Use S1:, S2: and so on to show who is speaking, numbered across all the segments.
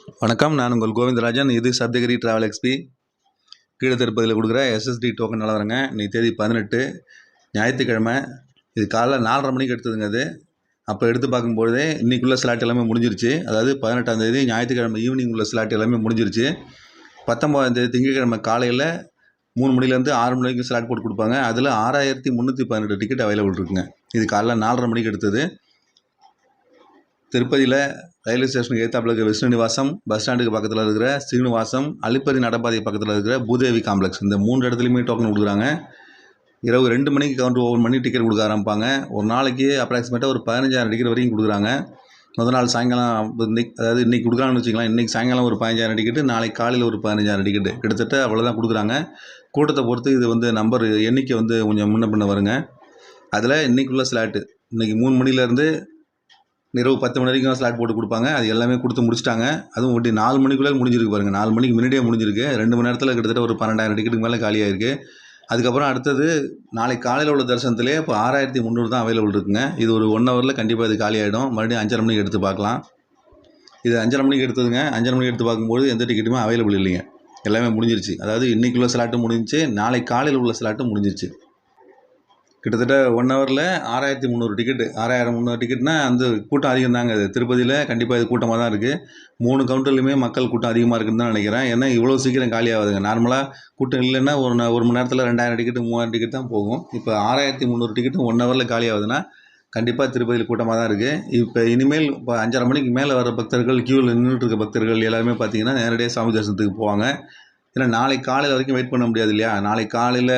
S1: வணக்கம். நான் உங்கள் கோவிந்தராஜன். இது சப்தகிரி டிராவல் எக்ஸ்பி. கீழே திருப்பதியில் கொடுக்குற எஸ்எஸ்டி டோக்கன் நிலவரங்க. இன்னைக்கு தேதி 18 ஞாயிற்றுக்கிழமை. இது காலைல 4:30 மணிக்கு எடுத்ததுங்க. அது அப்போ எடுத்து பார்க்கும்போதே இன்றைக்குள்ள ஸ்லாட் எல்லாமே முடிஞ்சிருச்சு. அதாவது 18ஆம் தேதி ஞாயிற்றுக்கிழமை ஈவினிங் உள்ள ஸ்லாட் எல்லாமே முடிஞ்சிருச்சு. 19ஆம் தேதி திங்கட்கிழமை காலையில் 3 மணிலேருந்து 6 மணி வரைக்கும் ஸ்லாட் போட்டு கொடுப்பாங்க. அதில் 6318 டிக்கெட் அவைலபிள் இருக்குங்க. இது காலைல 4:30 மணிக்கு எடுத்தது. திருப்பதியில் ரயில்வே ஸ்டேஷனுக்கு ஏற்றாப்புல இருக்கிற விஷ்ணுநிவாசம், பஸ் ஸ்டாண்டுக்கு பக்கத்தில் இருக்கிற ஸ்ரீனிவாசம், அலிப்பரி நடப்பாதை பக்கத்தில் இருக்கிற பூதேவி காம்ப்ளெக்ஸ், இந்த 3 இடத்துலையுமே டோக்கன் கொடுக்குறாங்க. இரவு 2 மணிக்கு கவுண்டர் ஓப்பன் பண்ணி டிக்கெட் கொடுக்க ஆரம்பிப்பாங்க. ஒரு நாளைக்கு அப்ராக்சிமேட்டாக ஒரு 15,000 டிக்கெட் வரைக்கும் கொடுக்குறாங்க. முதல் நாள் சாயங்காலம் அதாவது இன்றைக்கி கொடுக்குறாங்கன்னு வச்சுக்கலாம். இன்றைக்கி சாயங்காலம் ஒரு 15,000 டிக்கெட்டு, நாளைக்கு காலையில் ஒரு 15,000 டிக்கெட்டு, கிட்டத்தட்ட அவ்வளோதான் கொடுக்குறாங்க. கூட்டத்தை பொறுத்து இது நம்பர் எண்ணிக்கை கொஞ்சம் முன்ன பின்ன வருங்க. அதில் இன்றைக்குள்ள ஸ்லாட்டு இன்றைக்கி 3 மணிலேருந்து இரவு 10 மணி வரைக்கும் ஸ்லாட் போட்டு கொடுப்பாங்க. அது எல்லாமே கொடுத்து முடிச்சிட்டாங்க. அதுவும் ஒட்டி 4 மணிக்குள்ளே முடிஞ்சிருக்கு பாருங்கள். 4 மணிக்கு முன்னாடியே முடிஞ்சிருக்கு. 2 மணி நேரத்தில் கிட்டத்தட்ட ஒரு 12,000 டிக்கெட்டுக்கு மேலே காலியாகிருக்கு. அதுக்கப்புறம் அடுத்தது நாளைக்கு காலையில் உள்ள தரிசனத்திலே இப்போ 6,300 தான் அவைலபிள் இருக்குங்க. இது ஒரு 1 ஹவரில் கண்டிப்பாக இது காலியாகிடும். மறுபடியும் 5:30 மணிக்கு எடுத்து பார்க்கலாம். இது 5:30 மணிக்கு எடுத்ததுங்க. 5:30 மணிக்கு எடுத்து பார்க்கும்போது எந்த டிக்கெட்டுமே அவைலபிள் இல்லைங்க. எல்லாமே முடிஞ்சிருச்சு. அதாவது இன்றைக்குள்ள ஸ்லாட்டும் முடிஞ்சிச்சு, நாளைக்கு காலையில் உள்ள ஸ்லாட்டும் முடிஞ்சிருச்சு. கிட்டத்தட்ட 1 ஹவரில் 6,300 டிக்கெட்டு. 6,300 டிக்கெட்னா அந்த கூட்டம் அதிகம் தாங்க. அது திருப்பதியில் கண்டிப்பாக இது கூட்டமாக தான் இருக்குது. 3 கவுண்டர்லையுமே மக்கள் கூட்டம் அதிகமாக இருக்குதுன்னு தான் நினைக்கிறேன். ஏன்னா இவ்வளோ சீக்கிரம் காலி ஆகுதுங்க. நார்மலாக கூட்டம் இல்லைன்னா ஒரு மணி நேரத்தில் 2,000 டிக்கெட்டு 3,000 டிக்கெட் தான் போகும். இப்போ 6,300 டிக்கெட்டும் 1 ஹவரில் காலி ஆகுதுன்னா கண்டிப்பாக திருப்பதியில் கூட்டமாக தான் இருக்குது. இப்போ இனிமேல் இப்போ 5:30 மணிக்கு மேலே வர பக்தர்கள், கியூவில் நின்றுட்டு இருக்க பக்தர்கள் எல்லாருமே பார்த்தீங்கன்னா நேரடியாக சாமி தரிசனத்துக்கு போவாங்க. ஏன்னா நாளைக்கு காலையில் வரைக்கும் வெயிட் பண்ண முடியாது இல்லையா? நாளைக்கு காலையில்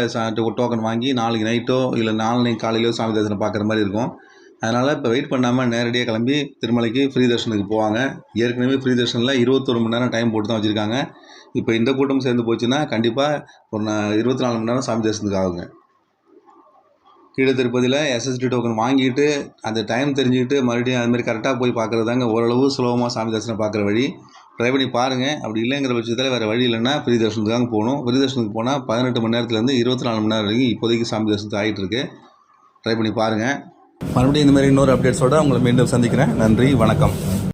S1: டோக்கன் வாங்கி நாளைக்கு நைட்டோ இல்லை நாளைக்கு காலையிலோ சாமி தரிசனம் பார்க்குற மாதிரி இருக்கும். அதனால் இப்போ வெயிட் பண்ணாமல் நேரடியாக கிளம்பி திருமலைக்கு ஃப்ரீ தர்ஷனுக்கு போவாங்க. ஏற்கனவே ஃப்ரீ தர்ஷனில் 21 மணி நேரம் டைம் போட்டு தான் வச்சுருக்காங்க. இப்போ இந்த கூட்டம் சேர்ந்து போச்சுன்னா கண்டிப்பாக ஒரு 24 மணி நேரம் சாமி தரிசனத்துக்கு ஆகுங்க. கீழே திருப்பதியில் எஸ்எஸ்டி டோக்கன் வாங்கிட்டு அந்த டைம் தெரிஞ்சுக்கிட்டு மறுபடியும் அதுமாதிரி கரெக்டாக போய் பார்க்குறது தாங்க ஓரளவு சுலபமாக சாமி தரிசனம் பார்க்குற வழி. ட்ரை பண்ணி பாருங்கள். அப்படி இல்லைங்கிற பட்சத்தில் வேறு வழி இல்லைன்னா ஃப்ரீ தர்ஷனத்துக்கு போகணும். ஃப்ரீ தர்ஷனுக்கு போனால் 18 மணி நேரத்துலேருந்து 24 மணி நேரம் வரைக்கும் இப்போதைக்கு சாமி தரிசனத்துக்கு ஆகிட்டு இருக்கு. ட்ரை பண்ணி பாருங்கள். மறுபடியும் இந்தமாதிரி இன்னொரு அப்டேட்ஸோடு உங்களை மீண்டும் சந்திக்கிறேன். நன்றி, வணக்கம்.